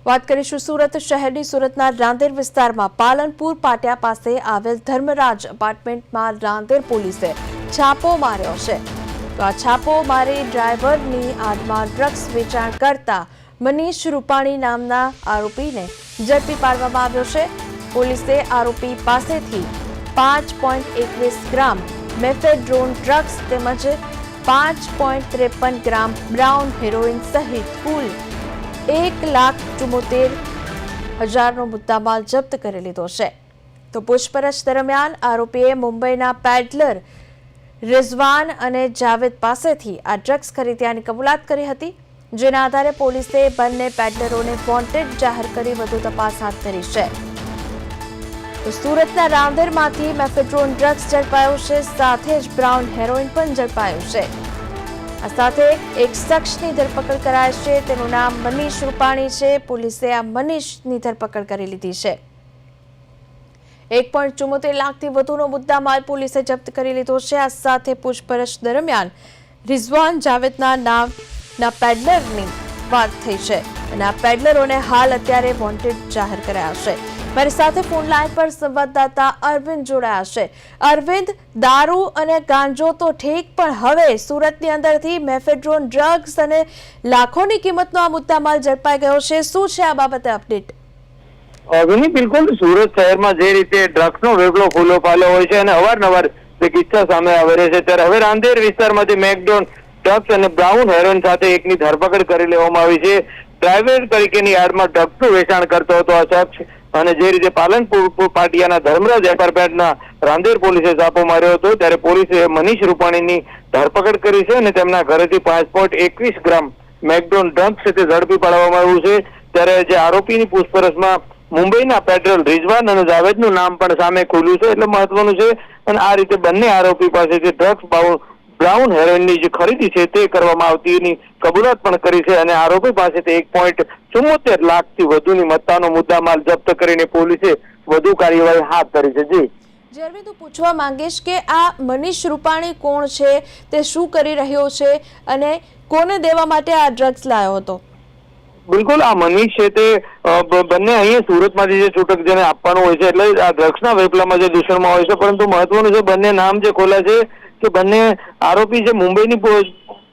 વાત કરીશું સુરત શહેરની સુરતના રાંદેર વિસ્તારમાં પાલનપુર પાટિયા પાસે આવેલ ધર્મરાજ એપાર્ટમેન્ટમાં રાંદેર પોલીસે છાપો માર્યો છે તો આ છાપો મારી ડ્રાઈવરની આડમાં ડ્રગ્સ વેચાણ કરતા મનીષ રૂપાણી નામના આરોપીને ઝડપી પાડવામાં આવ્યો છે। પોલીસે આરોપી પાસેથી 5.21 ગ્રામ મેફેડ્રોન ડ્રગ્સ તેમજ 5.53 ગ્રામ બ્રાઉન હેરોઇન સહિત કુલ 1,74,000 મુદ્દામાલ જપ્ત કરી લીધો છે। તો પૂછપરછ દરમિયાન આરોપીએ મુંબઈના પેડલર રિઝવાન અને જાવેદ પાસેથી આ ડ્રગ્સ ખરીદ્યાની કબૂલાત કરી હતી, જેના આધારે પોલીસે બંને પેડલરોને વોન્ટેડ જાહેર કરી વધુ તપાસ હાથ ધરી છે। તો સુરતના રાંદેરમાંથી મેફેડ્રોન ડ્રગ્સ ઝડપાયો છે, સાથે જ બ્રાઉન હેરોઇન પણ ઝડપાયું છે। આ સાથે એક શખ્સની ધરપકડ કરાઈ છે, તેનું નામ મનીષ રૂપાણી છે। પોલીસે આ મનીષની ધરપકડ કરી લીધી છે। 1.74 લાખથી વધુનો મુદ્દામાલ પોલીસે જપ્ત કરી લીધો છે। આ સાથે પૂછપરછ દરમિયાન રિઝવાન જાવેદના નામના પેડલરની વાત થઈ છે અને આ પેડલરોને હાલ અત્યારે વોન્ટેડ જાહેર કરાયા છે। મારી સાથે ફોન લાઈન પર સંવાદદાતા અરવિંદ જોડાયા છે। અરવિંદ, દારૂ અને ગાંજો તો ઠીક, પણ હવે સુરતની અંદરથી મેફેડ્રોન ડ્રગ્સ અને લાખોની કિંમતનો આ મુદ્દામાલ ઝડપાઈ ગયો છે। શું છે આ બાબતે અપડેટ? બિલકુલ સુરત શહેરમાં જે રીતે ડ્રગ્સનો વેગળો ફૂલો ફાલ્યો હોય છે અને અવારનવાર જે કિસ્સા સામે આવે છે, ત્યારે હવે રાંદેર વિસ્તારમાંથી મેકડોન ડ્રગ્સ અને બ્રાઉન હેરોઇન સાથે એકની ધરપકડ કરી લેવામાં આવી છે। ડ્રાઈવર તરીકેની આડમાં ડ્રગ્સનું વેચાણ કરતો હતો આ શખ્સ, અને જે રીતે પાલનપુર પાટિયાના ધર્મરાજ એપાર્ટમેન્ટના રાંદેર પોલીસે છાપો માર્યો હતો, ત્યારે પોલીસે મનીષ રૂપાણીની ધરપકડ કરી છે અને તેમના ઘરેથી 5.21 ગ્રામ મેકડોન ડ્રગ્સ છે તે ઝડપી પાડવામાં આવ્યું છે। ત્યારે જે આરોપીની પૂછપરછમાં મુંબઈના પેડલર રિઝવાન અને જાવેદનું નામ પણ સામે ખુલ્યું છે, એટલે મહત્વનું છે। અને આ રીતે બંને આરોપી પાસેથી ડ્રગ્સ બ્રાઉન હેરોઇનની જે ખરીદી છે તે કરવામાં આવતીની કબૂલાત પણ કરી છે અને આરોપી પાસેથી 1.74 લાખથી વધુની મત્તાનો મુદ્દામાલ જપ્ત કરીને પોલીસે વધુ કાર્યવાહી હાથ ધરી છે। જી અરવિંદ, હું પૂછવા માંગીશ કે આ મનીષ રૂપાણી કોણ છે, તે શું કરી રહ્યો છે અને કોને દેવા માટે આ ડ્રગ્સ લાવ્યો હતો? બિલકુલ, આ મનીષ છે તે બંને અહીંયા સુરતમાંથી જે છૂટક જેને આપવાનું હોય છે, એટલે આ ડ્રગ્સના વેપલામાં જે દૂષણમાં હોય છે, પરંતુ મહત્વનું છે બંને નામ જે ખોલ્યા છે કે બંને આરોપી જે મુંબઈની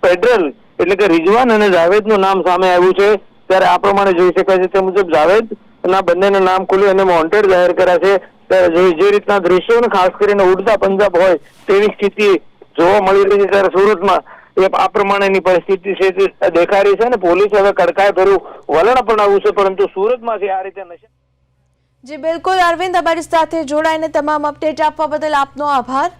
પેડરલ એટલે કે રિઝવાન અને જાવેદનું નામ સામે આવ્યું છે। ત્યારે આ પ્રમાણે જોઈ શકાય છે તે મુજબ જાવેદના બંનેના નામ ખુલી અને વોન્ટેડ જાહેર કર્યા છે। ત્યારે જે રીતના દ્રશ્યોને ખાસ કરીને ઉડતા પંજાબ હોય તેવી સ્થિતિ જોવા મળી રહી છે, ત્યારે સુરતમાં આ પ્રમાણેની પરિસ્થિતિ છે તે દેખાઈ રહી છે અને પોલીસે હવે કડકાઈભર્યું વલણ અપનાવ્યું છે, પરંતુ સુરતમાંથી આ રીતે નશા। જી બિલકુલ અરવિંદ, અમારી સાથે જોડાઈને તમામ અપડેટ આપવા બદલ આપનો આભાર।